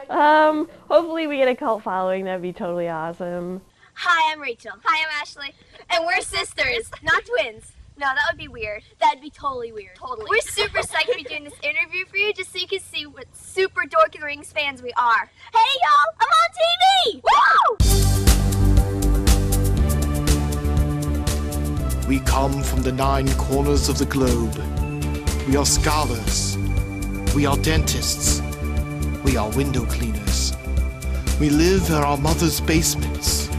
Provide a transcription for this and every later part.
Hopefully we get a cult following. That'd be totally awesome. Hi, I'm Rachel. Hi, I'm Ashley. And we're sisters, not twins. No, that would be weird. That'd be totally weird. Totally. We're super psyched to be doing this interview for you just so you can see what super Dork of the Rings fans we are. Hey, y'all, I'm on TV! Woo! We come from the 9 corners of the globe. We are scholars. We are dentists. We are window cleaners. We live in our mother's basements.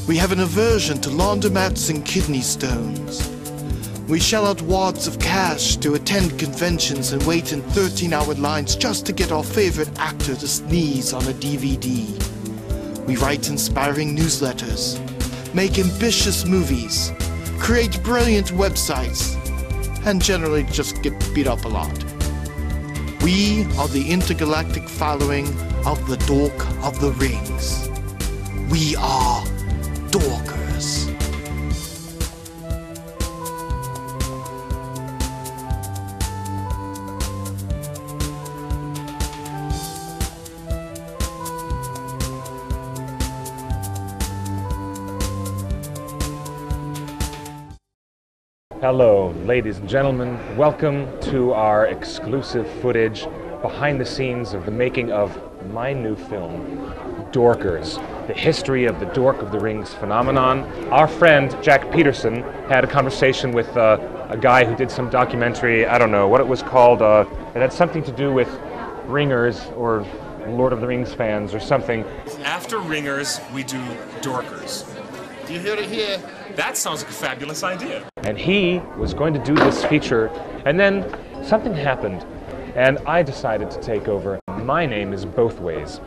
We have an aversion to laundromats and kidney stones. We shell out wads of cash to attend conventions and wait in 13-hour lines just to get our favorite actor to sneeze on a DVD. We write inspiring newsletters, make ambitious movies, create brilliant websites, and generally just get beat up a lot. We are the intergalactic following of the Dork of the Rings. We are Dorkers. Hello, ladies and gentlemen. Welcome to our exclusive footage behind the scenes of the making of my new film, Dorkers, the history of the Dork of the Rings phenomenon. Our friend, Jack Peterson, had a conversation with a guy who did some documentary, I don't know what it was called, it had something to do with Ringers or Lord of the Rings fans or something. After Ringers, we do Dorkers. Do you hear it here? That sounds like a fabulous idea. And he was going to do this feature, and then something happened, and I decided to take over. My name is Bothways,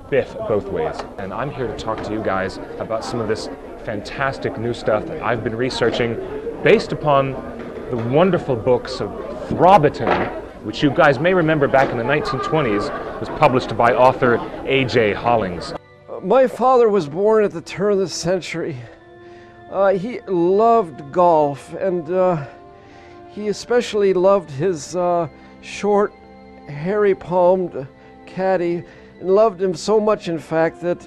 Biff Bothways, and I'm here to talk to you guys about some of this fantastic new stuff that I've been researching based upon the wonderful books of Hobbiton, which you guys may remember back in the 1920s was published by author A.J. Hollings. My father was born at the turn of the century. He loved golf, and he especially loved his short, hairy-palmed caddy, and loved him so much, in fact, that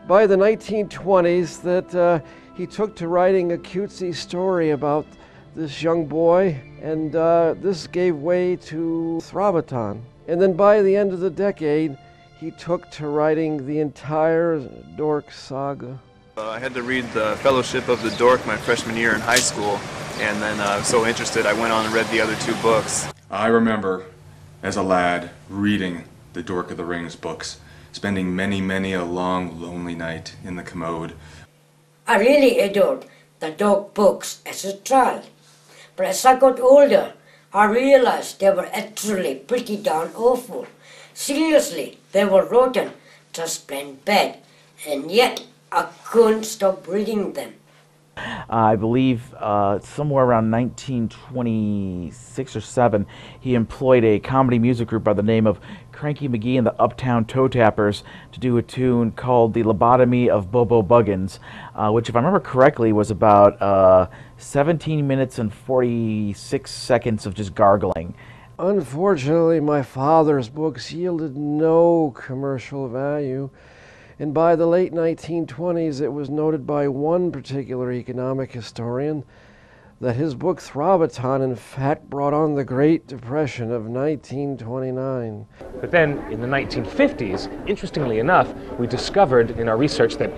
by the 1920s that he took to writing a cutesy story about this young boy, and this gave way to Hobbiton. And then by the end of the decade, he took to writing the entire Dork saga. I had to read the Fellowship of the Dork my freshman year in high school, and then I was so interested I went on and read the other 2 books. I remember, as a lad, reading the Dork of the Rings books, spending many a long, lonely night in the commode. I really adored the Dork books as a child, but as I got older, I realized they were actually pretty darn awful. Seriously, they were rotten, just plain bad, and yet I couldn't stop reading them. I believe somewhere around 1926 or 7, he employed a comedy music group by the name of Cranky McGee and the Uptown Toe Tappers to do a tune called The Lobotomy of Bobo Buggins, which, if I remember correctly, was about 17 minutes and 46 seconds of just gargling. Unfortunately, my father's books yielded no commercial value. And by the late 1920s, it was noted by one particular economic historian that his book Hobbiton, in fact, brought on the Great Depression of 1929. But then, in the 1950s, interestingly enough, we discovered in our research that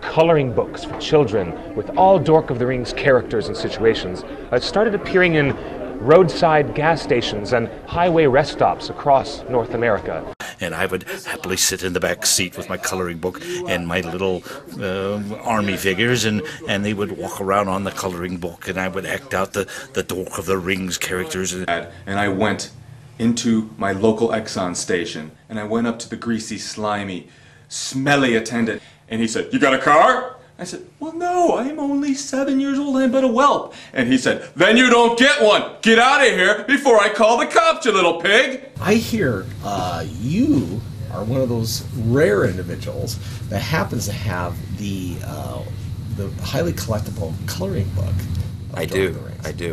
coloring books for children with all Dork of the Rings characters and situations started appearing in roadside gas stations and highway rest stops across North America. And I would happily sit in the back seat with my coloring book and my little army figures, and they would walk around on the coloring book, and I would act out the Dork of the Rings characters. And I went into my local Exxon station, and I went up to the greasy, slimy, smelly attendant, and he said, "You got a car?" I said, "Well, no, I'm only 7 years old, I'm but a whelp." And he said, "Then you don't get one. Get out of here before I call the cops, you little pig." I hear you are one of those rare individuals that happens to have the highly collectible coloring book. I do,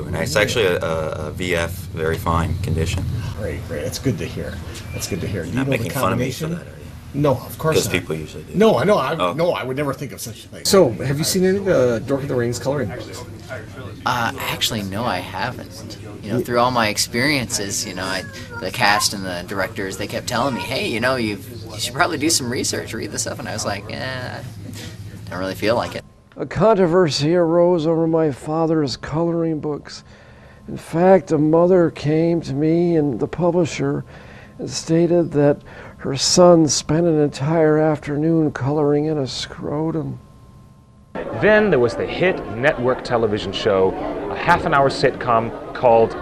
and it's actually a VF, very fine condition. Great, it's good to hear. That's good to hear. You're not making fun of me for that, are you? No, of course Because not. people usually do. No, I know. No, I would never think of such a thing. So, have you seen any of the Dork of the Rings coloring books? Actually, no, I haven't. You know, through all my experiences, you know, the cast and the directors, they kept telling me, hey, you know, you should probably do some research, read this stuff. And I was like, I don't really feel like it. A controversy arose over my father's coloring books. In fact, a mother came to me and the publisher and stated that her son spent an entire afternoon coloring in a scrotum. Then there was the hit network television show, a half-an-hour sitcom called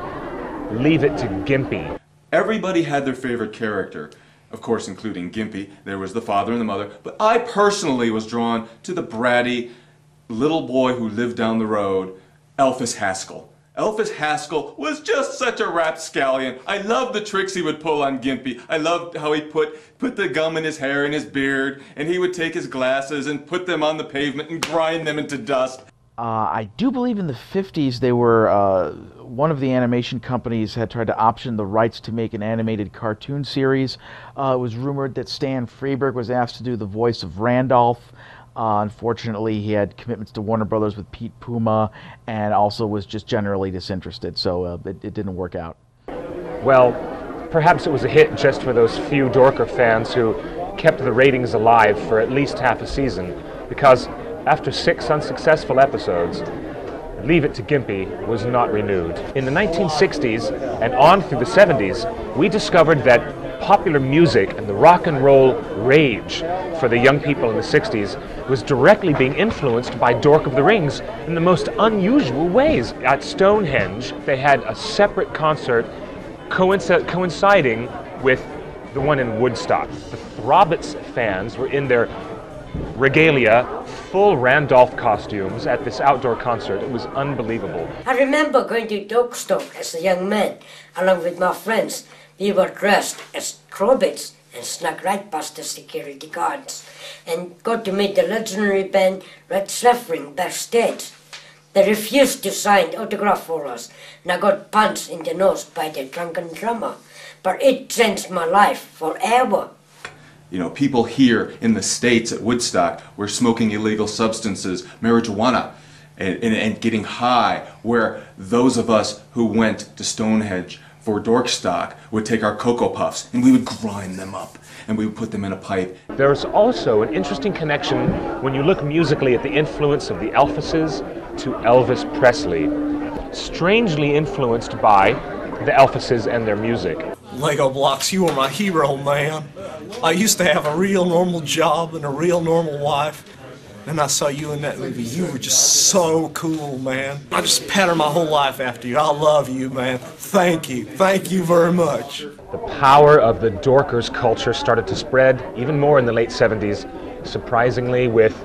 Leave It to Gympie. Everybody had their favorite character, of course including Gympie. There was the father and the mother, but I personally was drawn to the bratty little boy who lived down the road, Elvis Haskell. Elvis Haskell was just such a rapscallion. I loved the tricks he would pull on Gympie. I loved how he put the gum in his hair and his beard, and he would take his glasses and put them on the pavement and grind them into dust. I do believe in the 50s they were, one of the animation companies had tried to option the rights to make an animated cartoon series. It was rumored that Stan Freberg was asked to do the voice of Randolph. Unfortunately, he had commitments to Warner Brothers with Pete Puma and also was just generally disinterested, so it didn't work out. Well, perhaps it was a hit just for those few Dorker fans who kept the ratings alive for at least half a season, because after 6 unsuccessful episodes, Leave It to Gympie was not renewed. In the 1960s and on through the 70s, we discovered that popular music and the rock and roll rage for the young people in the 60s was directly being influenced by Dork of the Rings in the most unusual ways. At Stonehenge, they had a separate concert coinciding with the one in Woodstock. The Hobbit fans were in their regalia, full Randolph costumes at this outdoor concert. It was unbelievable. I remember going to Dorkstock as a young man, along with my friends. We were dressed as Hobbits and snuck right past the security guards and got to meet the legendary band Red Suffering backstage. They refused to sign autograph for us, and I got punched in the nose by the drunken drummer. But it changed my life forever. You know, people here in the States at Woodstock were smoking illegal substances, marijuana, and getting high, where those of us who went to Stonehenge for Dorkstock would take our Cocoa Puffs and we would grind them up and we would put them in a pipe. There's also an interesting connection when you look musically at the influence of the Elvises to Elvis Presley, strangely influenced by the Elvises and their music. Lego blocks, you were my hero, man. I used to have a real normal job and a real normal wife. Then I saw you in that movie. You were just so cool, man. I just patterned my whole life after you. I love you, man. Thank you. Thank you very much. The power of the Dorkers culture started to spread even more in the late 70s, surprisingly, with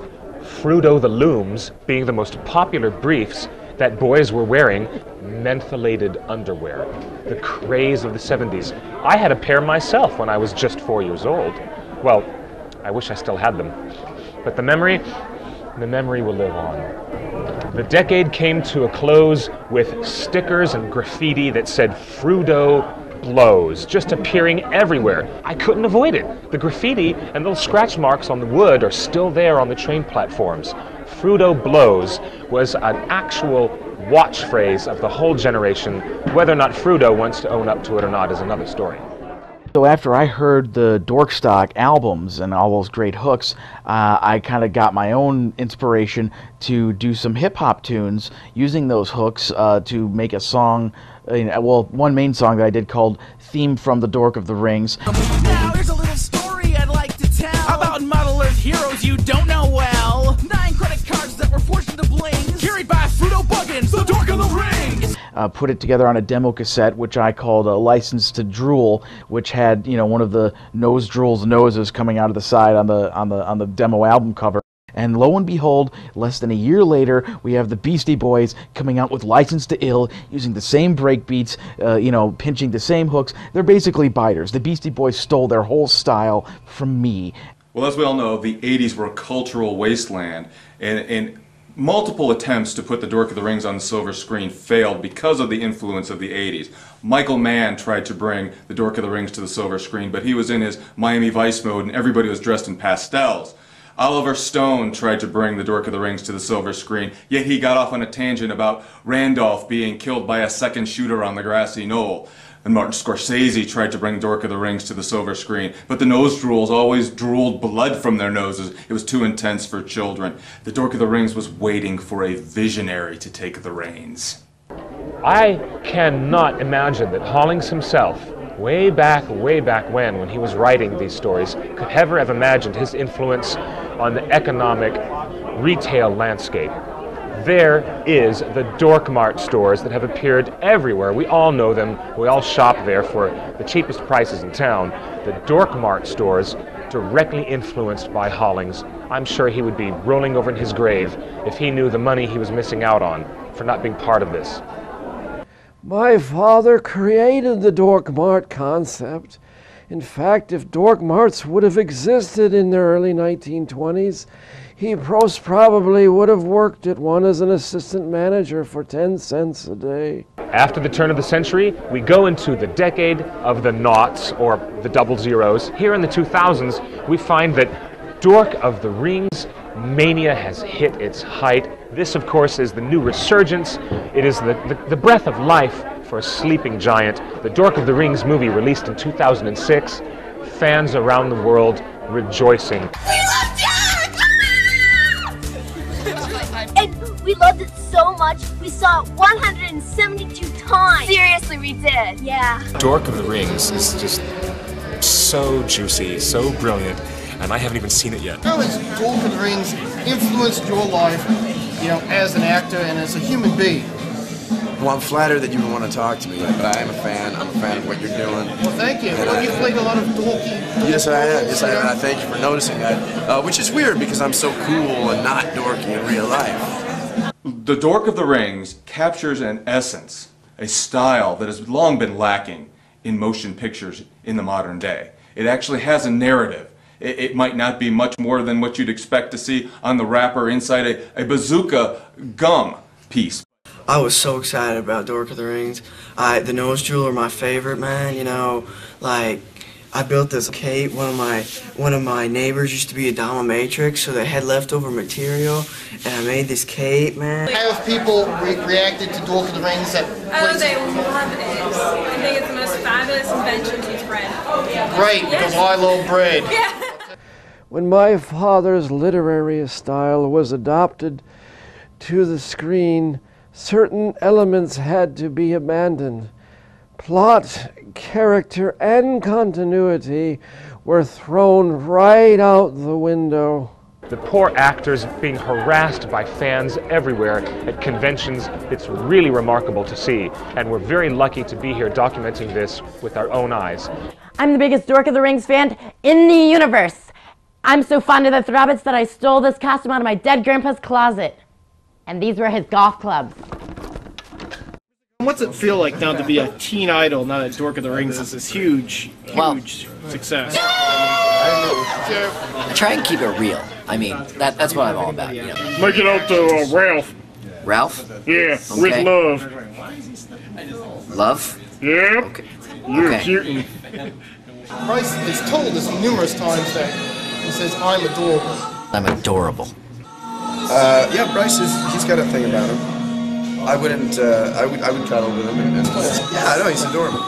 Frudo the Looms being the most popular briefs that boys were wearing, mentholated underwear. The craze of the 70s. I had a pair myself when I was just 4 years old. Well, I wish I still had them. But the memory will live on. The decade came to a close with stickers and graffiti that said Frudo blows, just appearing everywhere. I couldn't avoid it. The graffiti and little scratch marks on the wood are still there on the train platforms. Frudo blows was an actual watch phrase of the whole generation. Whether or not Frudo wants to own up to it or not is another story. So after I heard the Dorkstock albums and all those great hooks, I kind of got my own inspiration to do some hip-hop tunes using those hooks to make a song, well, one main song that I did called Theme from the Dork of the Rings. Now here's a little story I'd like to tell about Model Earth heroes you don't know well. 9 credit cards that were forged into blings, carried by Frudo Buggins, the Dork of the Rings. Put it together on a demo cassette, which I called a License to Drool, which had, you know, one of the Nose Drool's noses coming out of the side on the demo album cover. And lo and behold, less than a year later, we have the Beastie Boys coming out with License to Ill, using the same breakbeats, pinching the same hooks. They're basically biters. The Beastie Boys stole their whole style from me. Well, as we all know, the 80s were a cultural wasteland, and Multiple attempts to put The Dork of the Rings on the silver screen failed because of the influence of the 80s. Michael Mann tried to bring The Dork of the Rings to the silver screen, but he was in his Miami Vice mode and everybody was dressed in pastels. Oliver Stone tried to bring The Dork of the Rings to the silver screen, yet he got off on a tangent about Randolph being killed by a second shooter on the grassy knoll. And Martin Scorsese tried to bring Dork of the Rings to the silver screen, but the nose drools always drooled blood from their noses. It was too intense for children. The Dork of the Rings was waiting for a visionary to take the reins. I cannot imagine that Hollings himself, way back when he was writing these stories, could ever have imagined his influence on the economic retail landscape. There is the Dork Mart stores that have appeared everywhere. We all know them. We all shop there for the cheapest prices in town. The Dork Mart stores, directly influenced by Hollings. I'm sure he would be rolling over in his grave if he knew the money he was missing out on for not being part of this. My father created the Dork Mart concept. In fact, if Dork Marts would have existed in the early 1920s, he most probably would have worked at one as an assistant manager for 10 cents a day. After the turn of the century, we go into the decade of the noughts, or the double zeros. Here in the 2000s, we find that Dork of the Rings mania has hit its height. This, of course, is the new resurgence. It is the breath of life for a sleeping giant. The Dork of the Rings movie, released in 2006, fans around the world rejoicing. And we loved it so much, we saw it 172 times. Seriously, we did. Yeah. Dork of the Rings is just so juicy, so brilliant, and I haven't even seen it yet. How has Dork of the Rings influenced your life, as an actor and as a human being? Well, I'm flattered that you would want to talk to me, but I am a fan. I'm a fan of what you're doing. Well, thank you. Well, you've played a lot of dorky. Yes, I have. Yes, I have, and I thank you for noticing that. Which is weird because I'm so cool and not dorky in real life. The Dork of the Rings captures an essence, a style that has long been lacking in motion pictures in the modern day. It actually has a narrative. It might not be much more than what you'd expect to see on the wrapper inside a bazooka gum piece. I was so excited about Dork of the Rings. The nose jewel are my favorite, man. I built this cape. One of my neighbors used to be a dominatrix, so they had leftover material, and I made this cape, man. How have people reacted to Dork of the Rings? They love it. I think it's the most fabulous invention since bread. Great, because I love bread. Yeah. When my father's literary style was adopted to the screen, certain elements had to be abandoned. Plot, character, and continuity were thrown right out the window. The poor actors being harassed by fans everywhere at conventions. It's really remarkable to see, and we're very lucky to be here documenting this with our own eyes. I'm the biggest Dork of the Rings fan in the universe. I'm so fond of the Hobbits that I stole this costume out of my dead grandpa's closet. And these were his golf clubs. What's it feel like now to be a teen idol now that Dork of the Rings is this huge success? I try and keep it real. I mean, that's what I'm all about, Make it out to Ralph. Ralph? Yeah, okay. with love. Love? Yeah. Okay. You're okay. cutie. Bryce has told us numerous times that he says, I'm adorable. I'm adorable. Yeah, Bryce he's got a thing about him. I would cuddle with him and yeah, I know, he's adorable.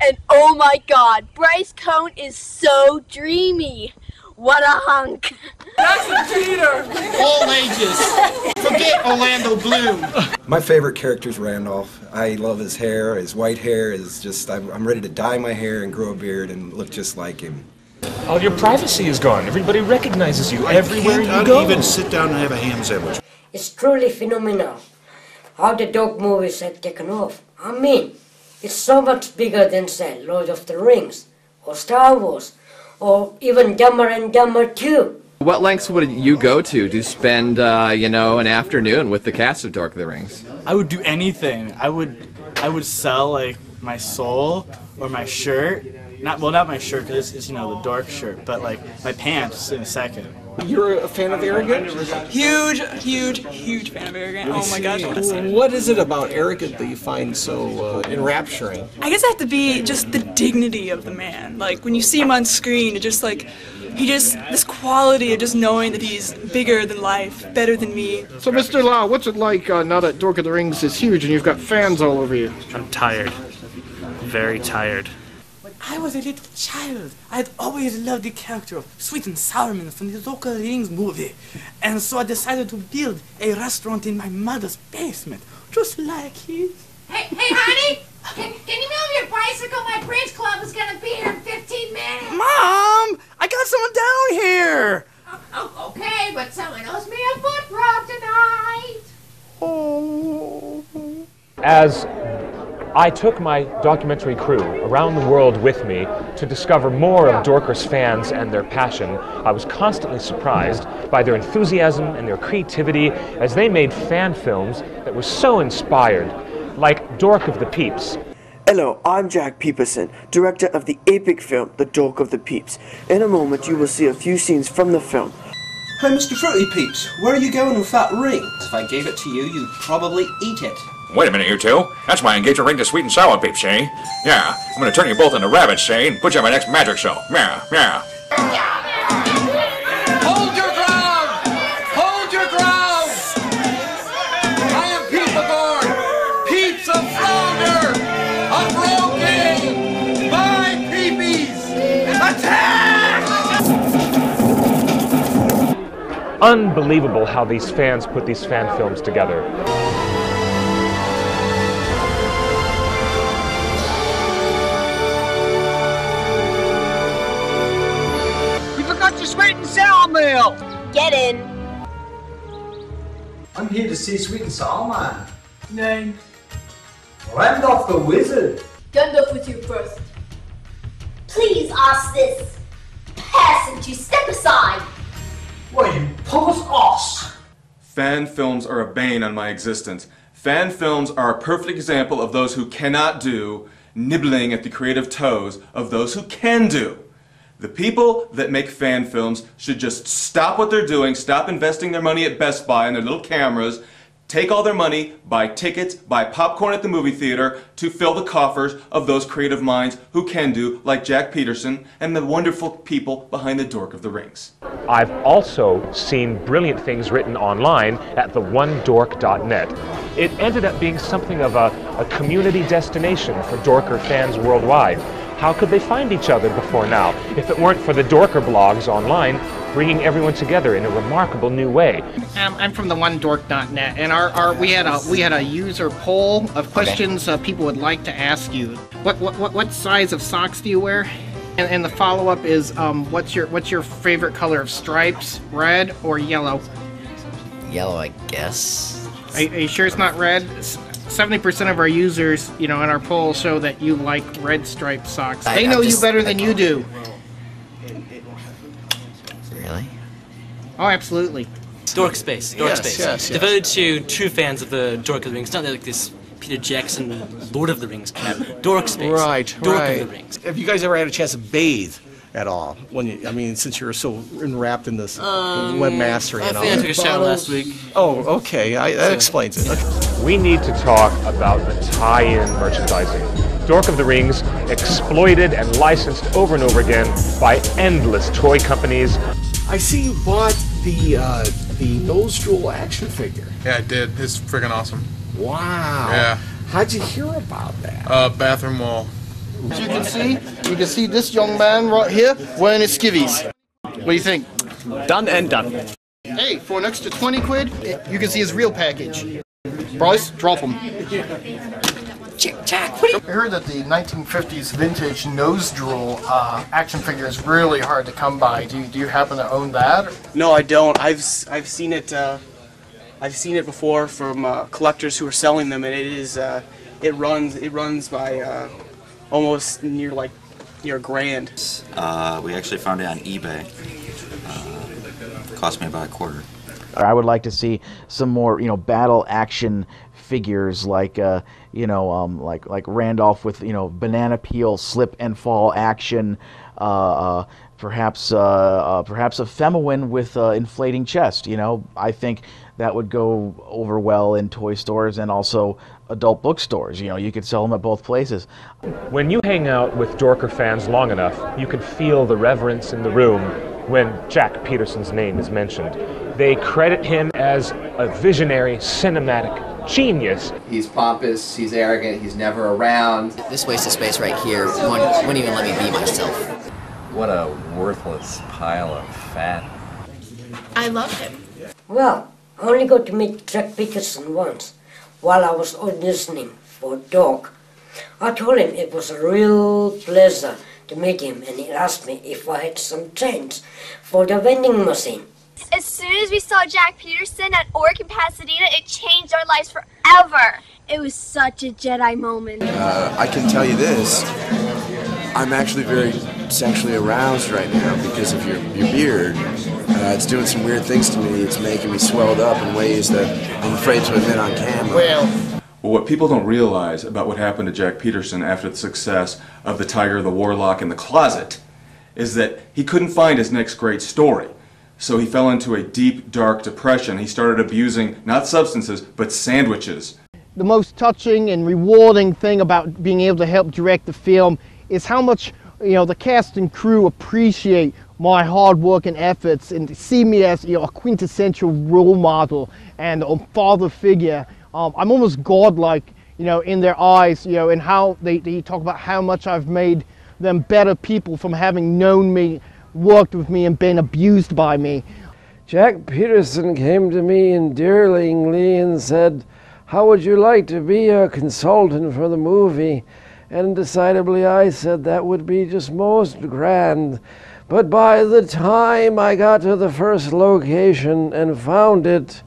And oh my god, Bryce Cohn is so dreamy. What a hunk. That's a cheater! All ages. Forget Orlando Bloom. My favorite character is Randolph. I love his hair. His white hair is just, I'm ready to dye my hair and grow a beard and look just like him. All your privacy is gone. Everybody recognizes you everywhere you go. Even sit down and have a ham sandwich. It's truly phenomenal how the dog movies have taken off. I mean, it's so much bigger than, say, Lord of the Rings, or Star Wars, or even Dumber and Dumber 2. What lengths would you go to spend, an afternoon with the cast of Dork of the Rings? I would do anything. I would sell, like, my soul or my shirt Not my shirt, because it's, you know, the Dork shirt, but like my pants in a second. You're a fan of Arrogant? Huge fan of Arrogant. Oh my gosh, I want to see it. What is it about Arrogant that you find so enrapturing? I guess I have to be just the dignity of the man. Like, when you see him on screen, it just like, this quality of just knowing that he's bigger than life, better than me. So, Mr. Lau, what's it like now that Dork of the Rings is huge and you've got fans all over you? I'm tired. Very tired. When I was a little child, I had always loved the character of Sweet and Sour Man from the Dork of the Rings movie. And so I decided to build a restaurant in my mother's basement, just like his. Hey, honey! Can you move your bicycle? My bridge club is gonna be here in 15 minutes. Mom! I got someone down here! Oh, okay, but someone owes me a foot rub tonight. Oh. As I took my documentary crew around the world with me to discover more of Dorkers fans and their passion, I was constantly surprised by their enthusiasm and their creativity as they made fan films that were so inspired, like Dork of the Peeps. Hello, I'm Jack Peterson, director of the epic film, The Dork of the Peeps. In a moment, you will see a few scenes from the film. Hey, Mr. Fruity Peeps, where are you going with that ring? If I gave it to you, you'd probably eat it. Wait a minute, you two. That's my engagement ring to Sweet and Sour Peeps, see? Yeah, I'm gonna turn you both into rabbits, see, and put you on my next magic show. Yeah, yeah. Hold your ground! Hold your ground! I am Peepagorn, Peeps of Flounder, unbroken! My peepees! Attack! Unbelievable how these fans put these fan films together. Your Sweet and Sour meal! Get in. I'm here to see Sweet and Sour Man. Name? Randolph the Wizard. Gandalf with you first. Please ask this peasant to step aside. Why, you pompous ass! Fan films are a bane on my existence. Fan films are a perfect example of those who cannot do, nibbling at the creative toes of those who can do. The people that make fan films should just stop what they're doing, stop investing their money at Best Buy and their little cameras, take all their money, buy tickets, buy popcorn at the movie theater to fill the coffers of those creative minds who can do, like Jack Peterson and the wonderful people behind the Dork of the Rings. I've also seen brilliant things written online at the OneDorkNet. It ended up being something of a community destination for Dorker fans worldwide. How could they find each other before now if it weren't for the Dorker blogs online bringing everyone together in a remarkable new way? I'm from the OneDorkNet, and we had a user poll of questions people would like to ask you. What size of socks do you wear? And the follow-up is what's your favorite color of stripes, red or yellow? Yellow, I guess. Are you sure it's not red? 70% of our users, in our poll show that you like red striped socks. They know you better than you do. Really? Oh, absolutely. Dork Space. Yes. Devoted to true fans of the Dork of the Rings. It's not like this Peter Jackson Lord of the Rings crap. Dork Space. Dork of the Rings. Have you guys ever had a chance to bathe at all? Since you're so enwrapped in this webmastery and all. I took a shower last week. Oh, okay. That explains it. Okay. We need to talk about the tie-in merchandising. Dork of the Rings exploited and licensed over and over again by endless toy companies. I see you bought the nose drool action figure. Yeah, I did. It's freaking awesome. Wow. Yeah. How'd you hear about that? Bathroom wall. As you can see this young man right here wearing his skivvies. What do you think? Done and done. Hey, for an extra 20 quid, you can see his real package. Bryce, drop him. Jack, I heard that the 1950s vintage nose drool action figure is really hard to come by. Do you happen to own that? No, I don't. I've seen it. I've seen it before from collectors who are selling them, and it runs by almost near a grand. We actually found it on eBay. Cost me about $25. I would like to see some more, battle action figures like like Randolph with banana peel slip and fall action, perhaps a Femoin with inflating chest. I think that would go over well in toy stores and also adult bookstores. You could sell them at both places. When you hang out with Dorker fans long enough, you can feel the reverence in the room when Jack Peterson's name is mentioned. They credit him as a visionary cinematic genius. He's pompous, he's arrogant, he's never around. This waste of space right here wouldn't even let me be myself. What a worthless pile of fat. I love him. Well, I only got to meet Jack Peterson once while I was auditioning for Dork. I told him it was a real pleasure to meet him, and he asked me if I had some change for the vending machine. As soon as we saw Jack Peterson at Orc in Pasadena, it changed our lives forever. It was such a Jedi moment. I can tell you this, I'm actually very sexually aroused right now because of your beard. It's doing some weird things to me. It's making me swelled up in ways that I'm afraid to admit on camera. Well, what people don't realize about what happened to Jack Peterson after the success of The Tiger, the Warlock, and The Closet is that he couldn't find his next great story. So he fell into a deep, dark depression. He started abusing not substances, but sandwiches. The most touching and rewarding thing about being able to help direct the film is how much the cast and crew appreciate my hard work and efforts and see me as a quintessential role model and a father figure. I'm almost godlike, in their eyes, and how they talk about how much I've made them better people from having known me, worked with me, and been abused by me. Jack Peterson came to me endearingly and said, "How would you like to be a consultant for the movie?" And decidedly I said that would be just most grand. But by the time I got to the first location and found it,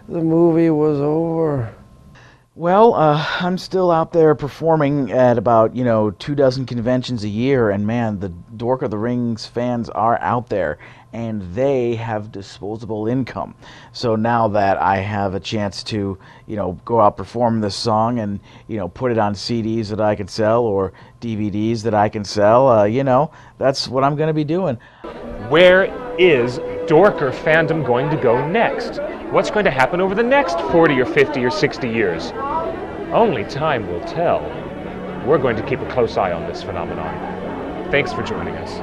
the movie was over. Well, I'm still out there performing at about, 24 conventions a year, and man, the Dork of the Rings fans are out there, and they have disposable income. So now that I have a chance to, go out perform this song and, put it on CDs that I can sell or DVDs that I can sell, that's what I'm going to be doing. Where is Dorker fandom going to go next? What's going to happen over the next 40 or 50 or 60 years? Only time will tell. We're going to keep a close eye on this phenomenon. Thanks for joining us.